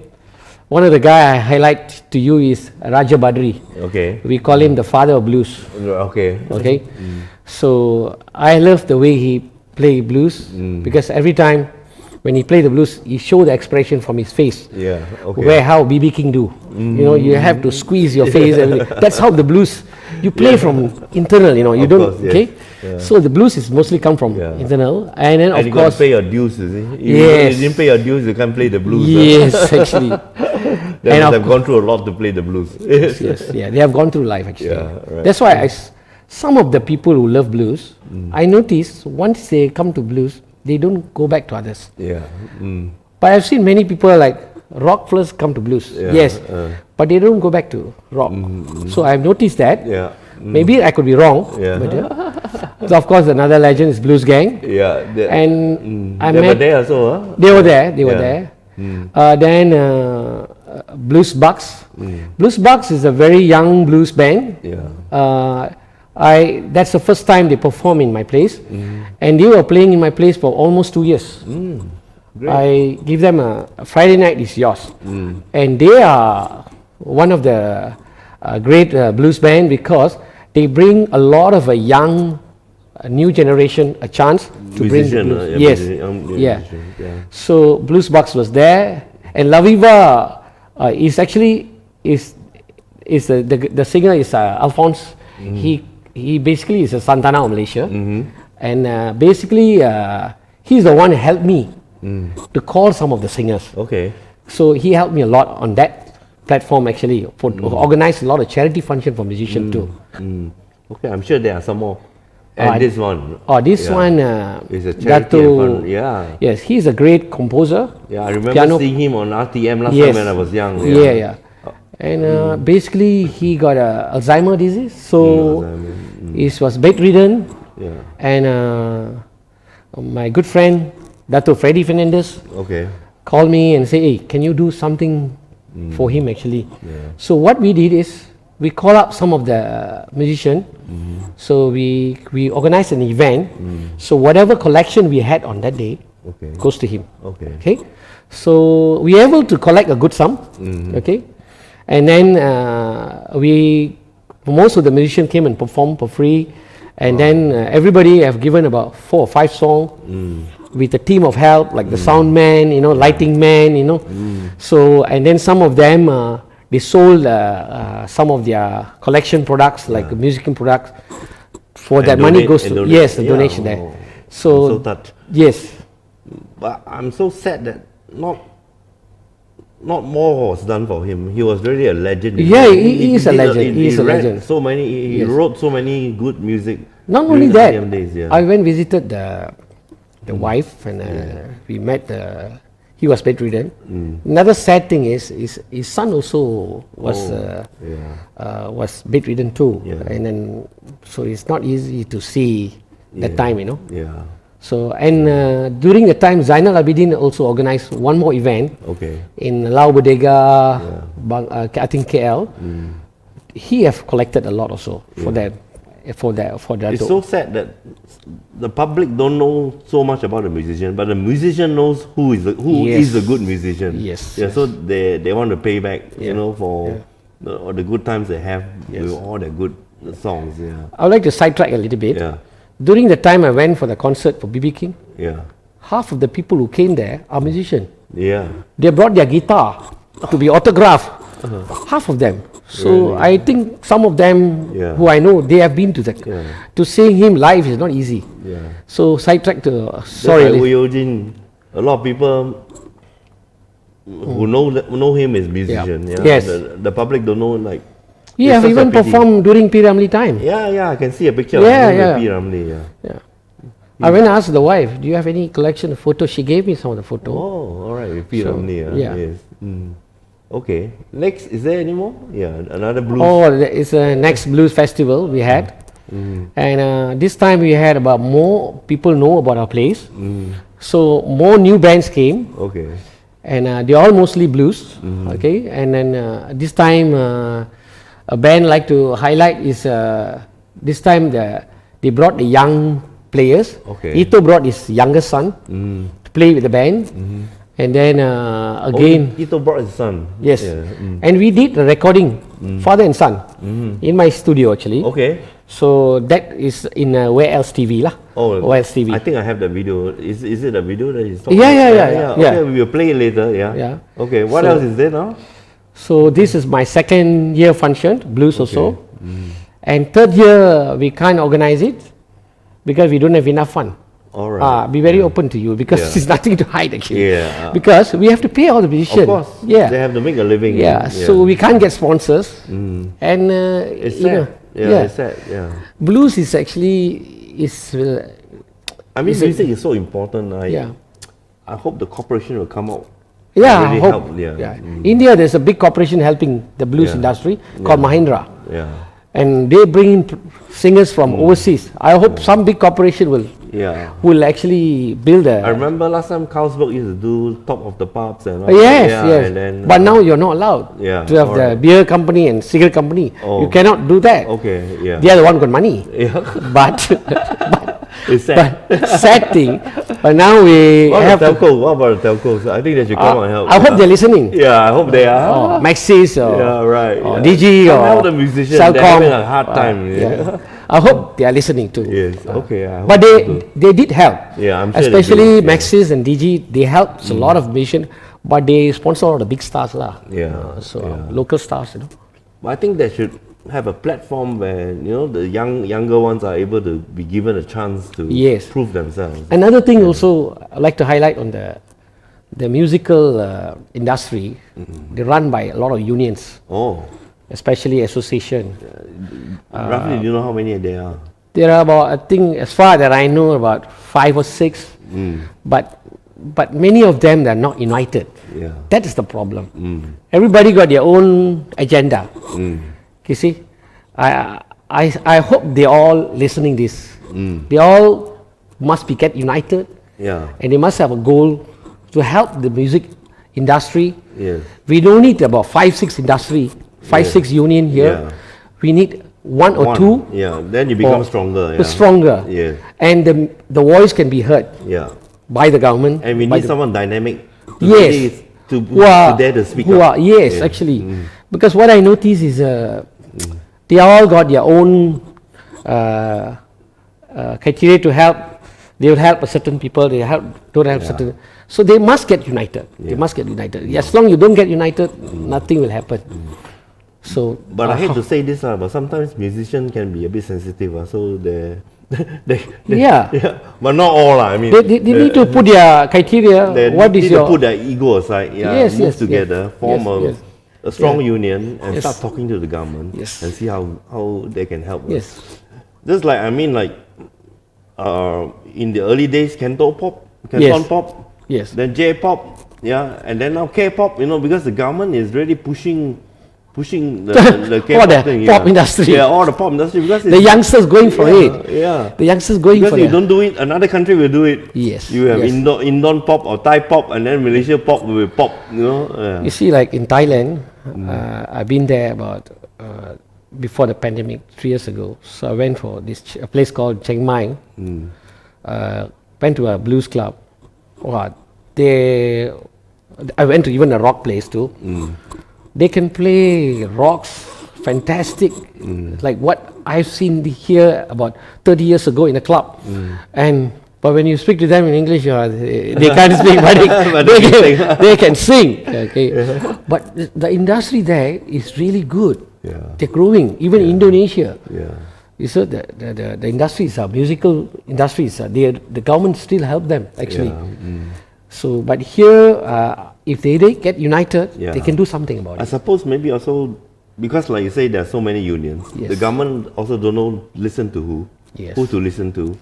One of the guy I highlight to you is Raja Badri. Okay. We call him the father of blues. Okay. Okay. So I love the way he play blues because every time when he play the blues, he show the expression from his face. Yeah. Okay. Where how BB King do. You have to squeeze your face. That's how the blues you play from internal. You Of don't. course, yes. Okay. Yeah. So the blues is mostly come from internal, and then And of you got to course. pay your dues, you see. Yes. If you didn't pay your dues, you can't play the blues. Yes, actually. They and must of have gone through a lot to play the blues. yes, yeah, they have gone through life actually. Yeah, right. That's why some of the people who love blues, I notice once they come to blues, they don't go back to others. Yeah. But I've seen many people like rock first come to blues, yes, but they don't go back to rock. So I've noticed that. Yeah. Maybe I could be wrong. Yeah. But so of course another legend is Blues Gang. Yeah. And I they were met. there also, huh? They were there. They were Yeah. there. Then Blues Bucks. Blues Bucks is a very young blues band. Yeah. That's the first time they perform in my place, and they were playing in my place for almost 2 years. I give them a Friday night is yours, and they are one of the great blues band because they bring a lot of a young, new generation a chance to bring the blues. Yes, musician. So Blues Box was there, and La Viva is actually the singer is Alphonse. He basically is a Santana of Malaysia, and basically he's the one who helped me to call some of the singers. Okay. So he helped me a lot on that platform actually for organize a lot of charity function for musicians too. Okay, I'm sure there are some more. And this one. This one is a charity fund. Yeah. Yes, he's a great composer. Yeah, I remember seeing him on RTM last time when I was young. Yeah. And basically he got Alzheimer disease, so he was bedridden. Yeah. And my good friend Dato Freddy Fernandez called me and said, "Hey, can you do something for him actually?" So what we did is we call up some of the musicians. So we organized an event. So whatever collection we had on that day goes to him. Okay. So we were able to collect a good sum. Okay. And then most of the musicians came and performed for free. And then everybody have given about 4 or 5 songs with a team of help, like the sound man, lighting man, So, and then some of them, they sold some of their collection products, like musical products. For that money goes to, the donation there. So, I'm so touched. Yes. But I'm so sad that not more was done for him. He was really a legend. Yeah, he is a legend. He is a legend. So many. He wrote so many good music. Not only that, I went visited the wife and we met. He was bedridden. Another sad thing is his son also was bedridden too, and then so it's not easy to see that time, Yeah. So and during the time, Zainal Abidin also organized one more event in Lau Bodega, I think KL. He have collected a lot also for that. It's so sad that the public don't know so much about the musician, but the musician knows who is a good musician. Yes. Yeah. So they want to pay back, for all the good times they have with all the good songs. Yeah. I would like to sidetrack a little bit. Yeah. During the time I went for the concert for BB King, half of the people who came there are musicians. Yeah. They brought their guitar to be autographed. Half of them. So really? I think some of them who I know, they have been to to seeing him live is not easy. Yeah. So sidetrack to a lot of people who know him as musician. Yeah. Yes. The public don't know like. Yeah, even performed during P. Ramlee time. Yeah, I can see a picture of him with P. Ramlee. Yeah. I went to ask the wife, "Do you have any collection of photos?" She gave me some of the photos. Oh, all right, with P. Ramlee. Yes. Okay. Next, is there any more? Yeah, another blues. Oh, it's a next blues festival we had, and this time we had about more people know about our place. So more new bands came. Okay. And they all mostly blues. Okay, and then this time a band like to highlight is this time they brought the young players. Okay. Ito brought his youngest son to play with the band. And then again, Ito brought his son. Yes, and we did a recording, father and son, in my studio actually. Okay. So that is in Where Else TV lah. Oh, Where Else TV. I think I have the video. Is it a video that he's talking about? Okay, we will play it later. Yeah. Okay. What else is there now? So this is my second year function, blues also, and third year we can't organize it because we don't have enough fund. All right. Be very open to you because there's nothing to hide actually. Yeah. Because we have to pay all the musicians. Of course. Yeah. They have to make a living. Yeah. So we can't get sponsors. And it's sad. It's sad. Yeah. Blues is actually I mean, music is so important. I hope the corporation will come out. Yeah, really I hope. Help. India, there's a big corporation helping the blues industry called Mahindra. Yeah. And they bring in singers from overseas. I hope some big corporation will actually build a. I remember last time Carlsberg used to do Top of the Pops and all yes. And then, but now you're not allowed to have the beer company and cigarette company. You cannot do that. Okay, yeah. They are the one got money. Yeah. But It's sad. But sad thing. But now we What have about telcos? What about the telcos? I think they should come and help. I hope they're listening. Yeah, I hope they are. Maxis or Yeah, right. or yeah. DG Come or help the musicians. They're Cellcom. having a hard time. Yeah. I hope they are listening too. Yes. Okay. I hope But so too. they did help. Yeah, I'm sure they Especially do, yeah. Maxis and DG, they helped a lot of musicians, but they sponsor all the big stars lah. Yeah, Local stars, you know. But I think they should have a platform where the younger ones are able to be given a chance to Yes. prove themselves. Another thing also I'd like to highlight on the musical industry, they run by a lot of unions, Oh, especially association. roughly, do you know how many there are? There are about, I think, as far that I know, about 5 or 6. But many of them are not united. Yeah. That is the problem. Everybody got their own agenda. You see, I hope they all listening this. They all must get united, Yeah. and they must have a goal to help the music industry. Yes. We don't need about 5-6 industry, 5-6 union here. Yeah. We need one or two. Yeah. Then you become or- stronger. Yeah. Stronger. Yeah. And the voice can be heard Yeah. by the government. And we by need the- someone dynamic to Yes. really to who dare to speak who up. are, yes, Yeah. actually. Because what I notice is they all got their own criteria to help. They will help a certain people, they don't help certain. So they must get united. They must get united. As long you don't get united, nothing will happen. So, But I hate to say this, but sometimes musicians can be a bit sensitive. So they Yeah. But not all. I mean, they need to put their criteria. they What need is to your put their ego aside. Yeah, Yes, move yes, together, yes, form yes, a strong Yeah. union, and Yes. start talking to the government Yes. and see how they can help. Yes. Just like in the early days, Canton Yes. pop, Yes. then J-pop, and then now K-pop. Because the government is really pushing the K-pop All the thing. pop industry. Yeah, all the pop industry because The youngsters going for it. Yeah. The youngsters going Because for you it. don't do it, another country will do it. Yes, You have yes. Indon pop or Thai pop, and then Malaysia pop will pop. Yeah. You see, like in Thailand, I've been there about before the pandemic 3 years ago. So I went for a place called Chiang Mai. Went to a blues club. Wow, I went to even a rock place too. They can play rocks, fantastic, like what I've seen here about 30 years ago in a club. But when you speak to them in English, they can't speak, but they can sing. Okay. But the industry there is really good. Yeah. They're growing, even in Indonesia. Yeah. You saw the industries, musical industries, the government still help them actually. So, but here, if they get united, Yeah. they can do something about I it. suppose maybe also because, like you say, there are so many unions. Yes. The government also don't know listen to who, Yes. who to listen to,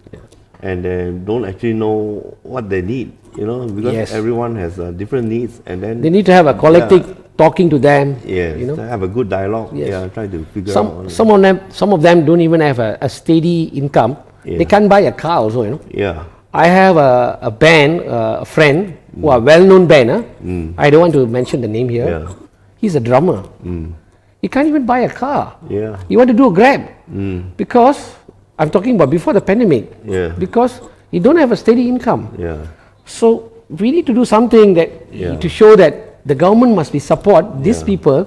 and they don't actually know what they need. Because Yes. everyone has different needs, and then They need to have a collective talking to them. yes, You know, to have a good dialogue. Yes. Yeah, try to figure out. some of them don't even have a steady income. Yeah. They can't buy a car also. Yeah. I have a band, a friend who are well-known band. I don't want to mention the name here. Yeah. He's a drummer. He can't even buy a car. Yeah. He want to do a Grab because I'm talking about before the pandemic. Yeah. Because he don't have a steady income. Yeah. So we need to do something that to show that the government must be support these people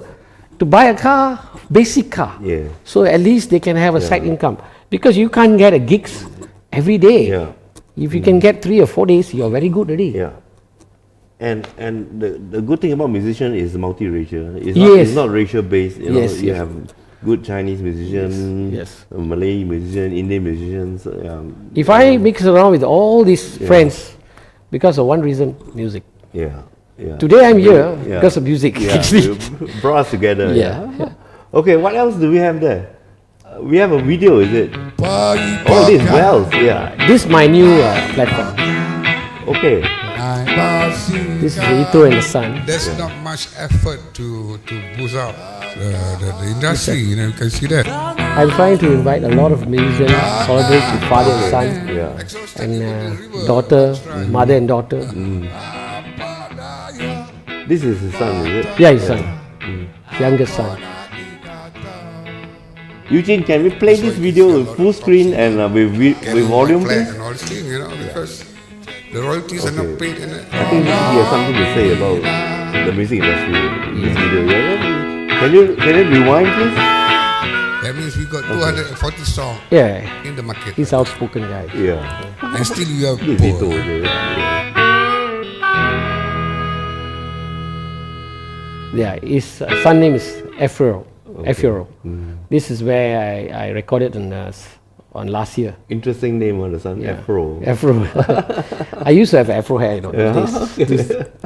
to buy a car, basic car. Yeah. So at least they can have a side income because you can't get a gigs every day. Yeah. If you can get 3 or 4 days, you're very good already. Yeah. And the good thing about musician is multiracial. It's Yes. not racial based. Yes, You yes. have good Chinese musicians, Yes. Malay musicians, Indian musicians. If I mix around with all these friends, because of one reason, music. Yeah. Yeah. Today I'm here Yeah. because of music. Yeah. Actually. You brought us together. Yeah. Okay. What else do we have there? We have a video, is it? Oh, this is Wells. Yeah. This is my new platform. Okay. This is Ito and the Sun. There's not much effort to boost up the industry, you can see that. I'm trying to invite a lot of musicians, collaborate with father and son, Yeah. and daughter, mother and daughter. This is his son, is it? Yeah, his son, youngest son. Eugene, can we play this video with full screen and with volume, please? And all this thing, because the royalties are not paid in it. I think he has something to say about the music industry in this video. Yeah. Can you rewind, please? That means we got 240 songs in the market. He's outspoken guy. Yeah. And still you are Gitu poor. je. Yeah, his son name is Afro. Afro. This is where I recorded on last year. Interesting name on the son, Afro. Afro. I used to have Afro hair,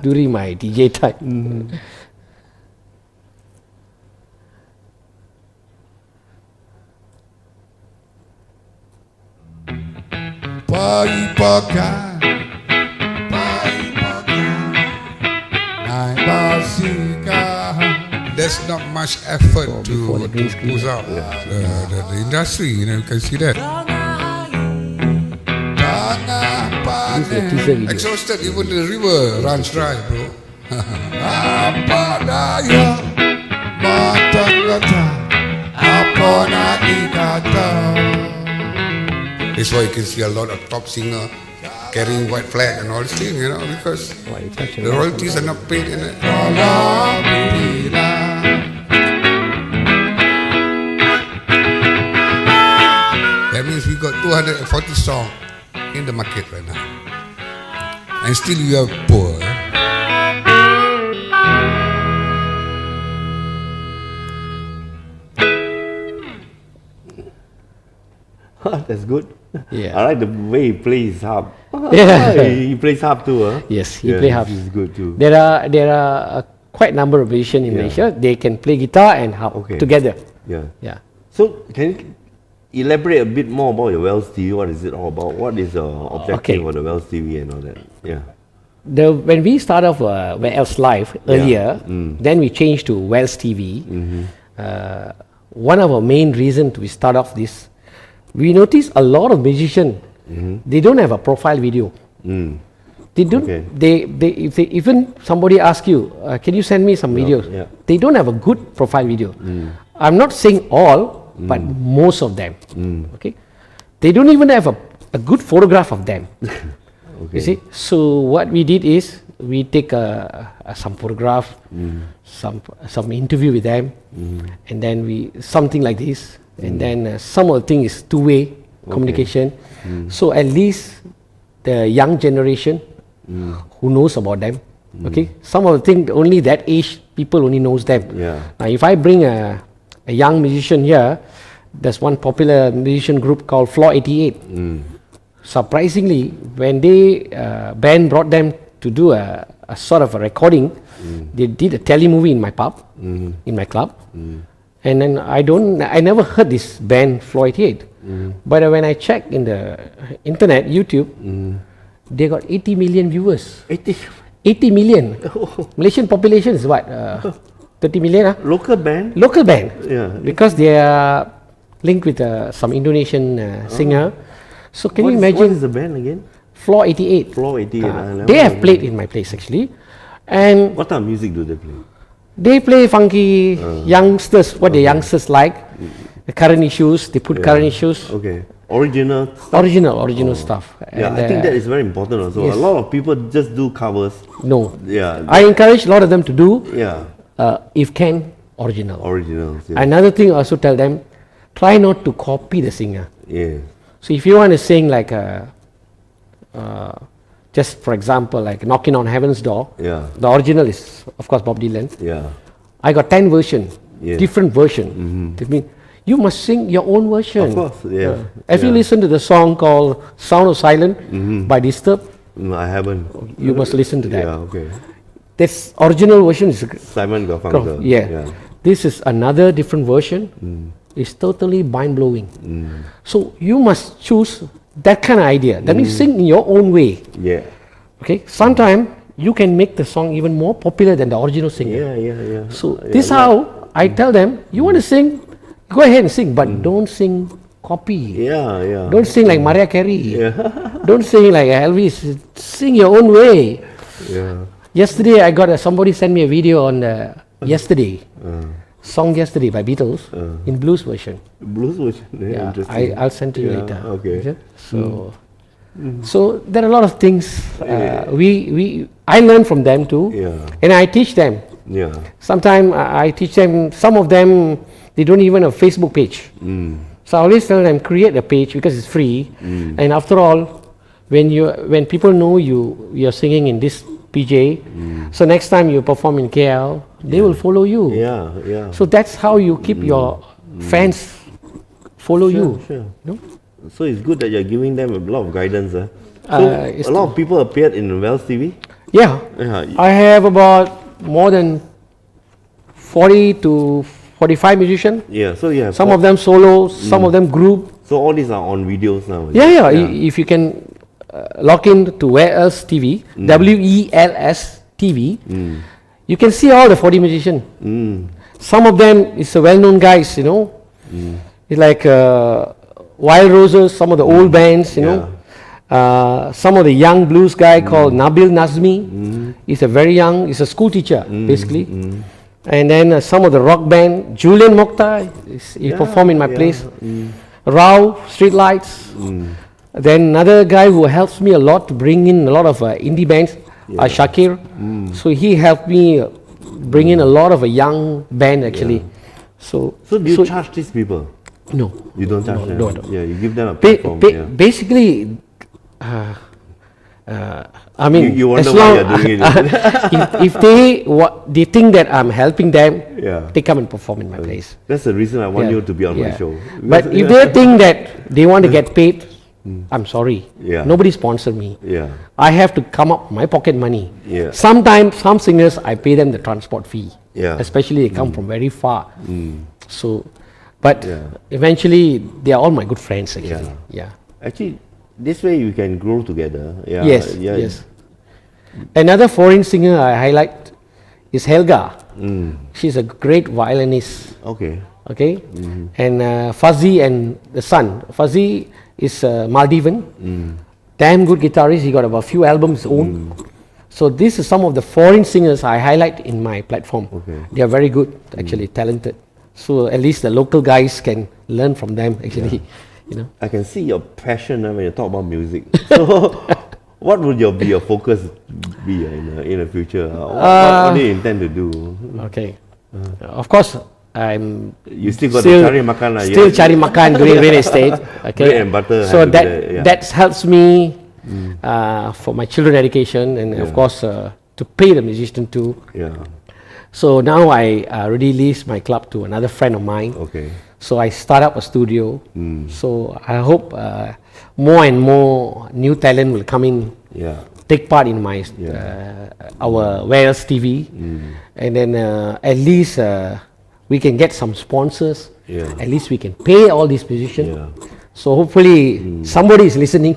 during my DJ time. There's not much effort to push out the industry, you can see that. This is a teaser video. Exhausted, even the river runs dry, bro. That's why you can see a lot of top singer carrying white flag and all this thing, because the royalties are not paid in it. That means we got 240 songs in the market right now. And still you are poor. That's good. Yeah. I like the way he plays harp. Yeah. He plays harp too, huh? Yes, he plays harp. This is good too. There are quite a number of musicians in Malaysia. They can play guitar and harp together. Yeah. Yeah. So can you elaborate a bit more about your Wells TV? What is it all about? What is the objective of the Wells TV and all that? Yeah. When we start off Wells Live earlier, then we changed to Wells TV. One of our main reasons we start off this, we notice a lot of musicians, they don't have a profile video. They don't. If they even somebody asks you, can you send me some videos? They don't have a good profile video. I'm not saying all, but most of them. Okay, they don't even have a good photograph of them. You see, so what we did is we take some photograph, some interview with them, and then we something like this, and then some of the thing is two-way communication. So at least the young generation who knows about them, okay, some of the thing only that age people only knows them. Now if I bring a young musician here, there's one popular musician group called Floor 88. Surprisingly, when they band brought them to do a sort of a recording, they did a telemovie in my pub, in my club, and then I never heard this band Floor 88. But when I checked in the internet, YouTube, they got 80 million viewers. 80 million. Malaysian population is what? 30 million? Local band? Local band. Yeah. Because they are linked with some Indonesian singer. So can you imagine? What is the band again? Floor 88. Floor 88. They have played in my place actually. And what type of music do they play? They play funky youngsters, what the youngsters like. The current issues, they put current issues. Okay. Original stuff. Yeah, And, I think that is very important also. yes. A lot of people just do covers. No. Yeah. I encourage a lot of them to do, Yeah. if can, original. Originals. Yeah. Another thing I also tell them, try not to copy the singer. Yeah. So if you want to sing like just for example, like Knocking on Heaven's Door, the original is of course Bob Dylan. Yeah. I got 10 versions, Yeah. different version. That means you must sing your own version. Of course, yeah. If you listen to the song called Sound of Silence by Disturbed, No, I haven't. you must listen to that. Yeah, okay. This original version is Simon Garfunkel. yeah. This is another different version. It's totally mind-blowing. So you must choose that kind of idea. That means sing in your own way. Yeah. Okay. Sometimes you can make the song even more popular than the original singer. Yeah. So this how I tell them, you want to sing, go ahead and sing, but don't sing copy. Yeah. Don't sing like Mariah Carey. Yeah. Don't sing like Elvis. Sing your own way. Yeah. Yesterday I got somebody sent me a video on yesterday. song yesterday by Beatles in blues version. Blues version. Yeah, Interesting. I'll send to you Yeah, later. okay. So there are a lot of things I learn from them too, and I teach them. Yeah. Sometimes I teach them. Some of them they don't even have a Facebook page. So I always tell them create a page because it's free. And after all, when people know you're singing in this PJ, so next time you perform in KL, they will follow you. Yeah, yeah. So that's how you keep your fans follow you. Sure. You know? So it's good that you're giving them a lot of guidance. So a lot of people appeared in Wells TV. Yeah, I have about more than 40 to 45 musicians. Yeah, so you have Some of them solo, some of them group. So all these are on videos now. Yeah. If you can log in to Wells TV, WELS TV, you can see all the 40 musicians. Some of them is a well-known guys, you know. It's like Wild Roses, some of the old bands, you know. Some of the young blues guy called Nabil Nazmi. He's a very young, he's a school teacher basically. And then some of the rock band, Julian Mokhtar, he performed in my place. Rao, Streetlights. Then another guy who helps me a lot to bring in a lot of indie bands, Shakir. So he helped me bring in a lot of a young band actually. So do you charge these people? No. You don't charge them? No, I don't. Yeah, you give them a platform. Basically, I mean, you wonder as why long you're doing it. if they think that I'm helping them, they come and perform in my place. That's the reason I want you to be on my show. But if they think that they want to get paid, I'm sorry. Yeah. Nobody sponsor me. Yeah. I have to come up my pocket money. Yeah. Sometimes some singers I pay them the transport fee. Yeah. Especially they come from very far. So, but eventually they are all my good friends actually. Yeah. Actually, this way you can grow together. Yeah. Yes. Another foreign singer I highlight is Helga. She's a great violinist. Okay. And Fuzzy and the son. Fuzzy is Maldivian. Damn good guitarist. He got about a few albums own. So this is some of the foreign singers I highlight in my platform. They are very good, actually talented. So at least the local guys can learn from them actually. You know. I can see your passion when you talk about music. So what would be your focus be in the future? What do you intend to do? Of course, you still got to cari makan. Still cari makan doing real estate. Bread and butter. So that helps me for my children education and of course to pay the musician too. So now I already leased my club to another friend of mine. So I start up a studio. So I hope more and more new talent will come in, take part in my our Wales TV, and then at least we can get some sponsors. At least we can pay all these musicians. So hopefully somebody is listening.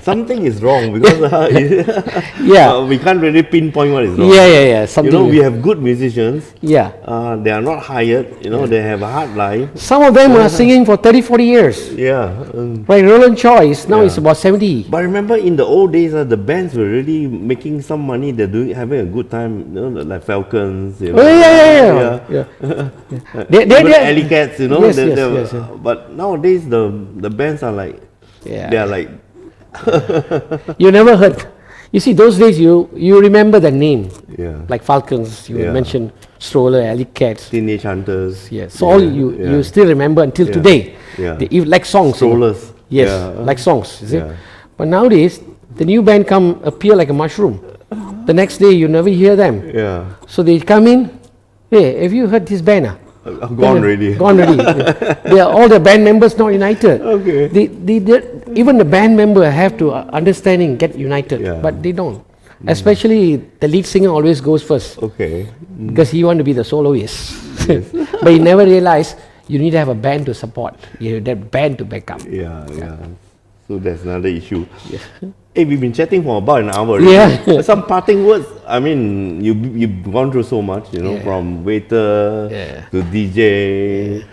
Something is wrong because we can't really pinpoint what is wrong. Something we have good musicians. They are not hired. They have a hard life. Some of them are singing for 30-40 years. Like Roland Choice, now it's about 70. But remember in the old days, the bands were really making some money. They're having a good time. Like Falcons. They Alley Cats. But nowadays the bands are like they are like. You never heard. You see, those days you remember the name. Like Falcons, you mentioned Stroller, Alley Cats, Teenage Hunters. So all you still remember until today. Like songs. Strollers. Like songs. You see? But nowadays, the new band appear like a mushroom. The next day you never hear them. So they come in. Hey, have you heard this band? Gone already. All the band members not united. Even the band member have to understanding get united, but they don't. Especially the lead singer always goes first. Because he want to be the soloist. But he never realize you need to have a band to support. You need that band to back up. So that's another issue. Hey, we've been chatting for about an hour already. Some parting words. I mean, you've gone through so much, from waiter to DJ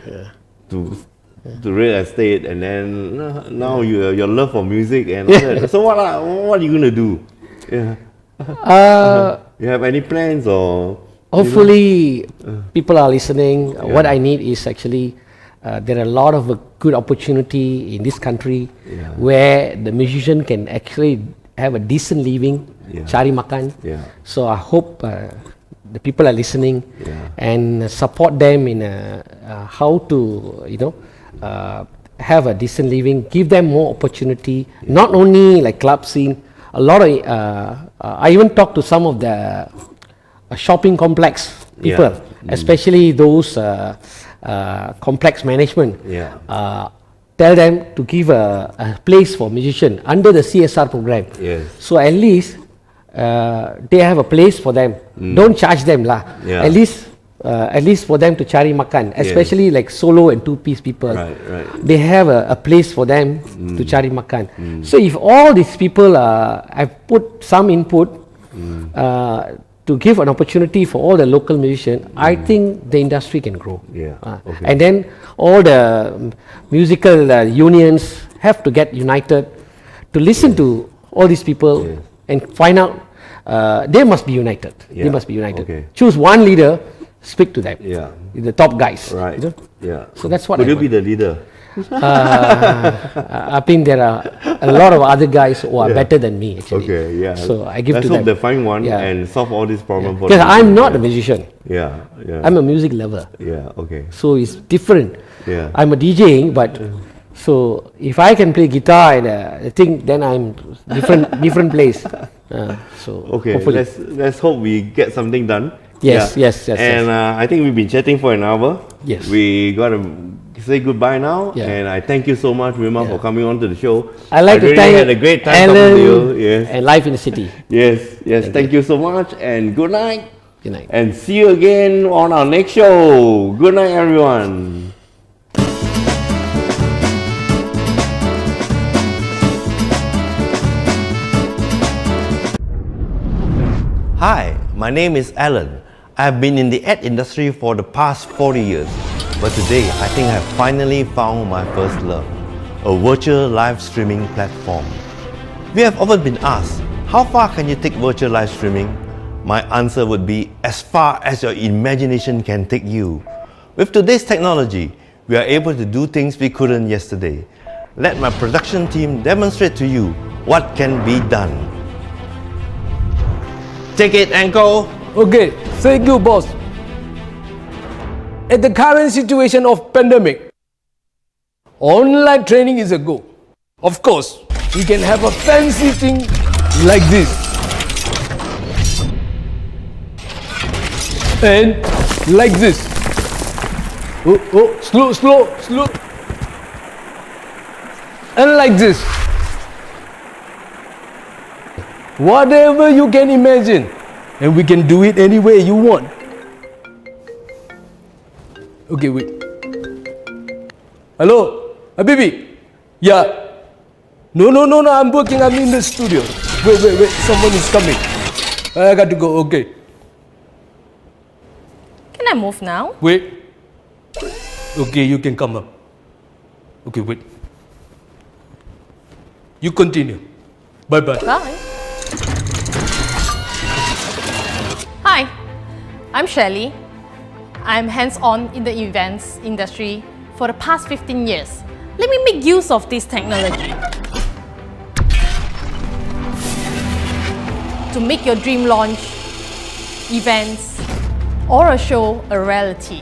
to real estate, and then now your love for music and all that. So what are you gonna do? You have any plans or Hopefully, people are listening. What I need is actually, there are a lot of good opportunity in this country where the musician can actually have a decent living, cari makan. So I hope the people are listening and support them in how to, have a decent living, give them more opportunity, not only like club scene, a lot of, I even talked to some of the shopping complex people, especially those complex management. Tell them to give a place for musician under the CSR program. So at least they have a place for them. Don't charge them lah. At least for them to cari makan, especially like solo and two-piece people. They have a place for them to cari makan. So if all these people have put some input to give an opportunity for all the local musicians, I think the industry can grow. And then all the musical unions have to get united to listen to all these people and find out they must be united. They must be united. Choose one leader, speak to them. The top guys. So that's what. Could you be the leader? I think there are a lot of other guys who are better than me actually. So I give Let's to them. hope they find one and solve all these problems for Because I'm not a musician. I'm I'm a music lover. Okay. So it's different. I'm a DJing, but so if I can play guitar and I think then I'm different place. So hopefully. Let's hope we get something done. Yes. And I think we've been chatting for an hour. Yes. We gotta say goodbye now. And I thank you so much, Vimal, for coming on to the show. I like to really thank had a great time talking to you. and Life in the City. Thank you so much, and good night. Good night. And see you again on our next show. Good night, everyone. Hi, my name is Alan. I've been in the ad industry for the past 40 years. But today, I think I've finally found my first love, a virtual live streaming platform. We have often been asked, how far can you take virtual live streaming? My answer would be as far as your imagination can take you. With today's technology, we are able to do things we couldn't yesterday. Let my production team demonstrate to you what can be done. Take it, Uncle. Okay, thank you, boss. At the current situation of pandemic, online training is a go. Of course, we can have a fancy thing like this. And like this. Slow. And like this. Whatever you can imagine. And we can do it any way you want. Okay, wait. Hello, Habibi? Yeah. No, I'm working, I'm in the studio. Wait, someone is coming. I got to go, okay. Can I move now? Wait. Okay, you can come up. Okay, wait. You continue. Bye-bye. Bye. Hi, I'm Shelley. I'm hands-on in the events industry for the past 15 years. Let me make use of this technology to make your dream launch, events, or a show a reality.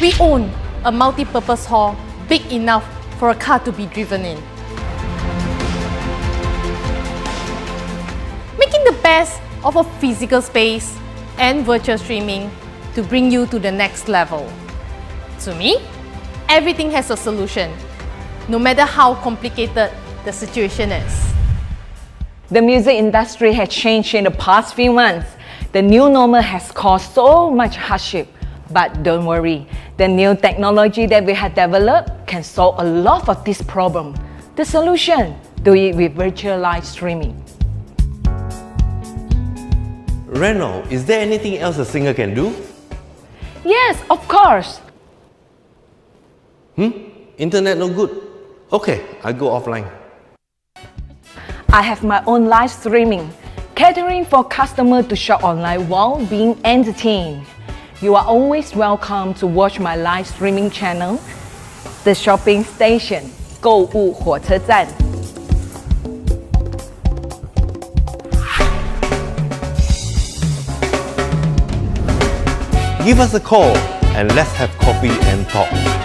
We own a multi-purpose hall big enough for a car to be driven in. Making the best of a physical space and virtual streaming to bring you to the next level. To me, everything has a solution, no matter how complicated the situation is. The music industry has changed in the past few months. The new normal has caused so much hardship. But don't worry, the new technology that we have developed can solve a lot of this problem. The solution, do it with virtual live streaming. Reno, is there anything else a singer can do? Yes, of course. Internet no good? Okay, I go offline. I have my own live streaming, catering for customers to shop online while being entertained. You are always welcome to watch my live streaming channel, The Shopping Station, 购物火车站. Give us a call and let's have coffee and talk.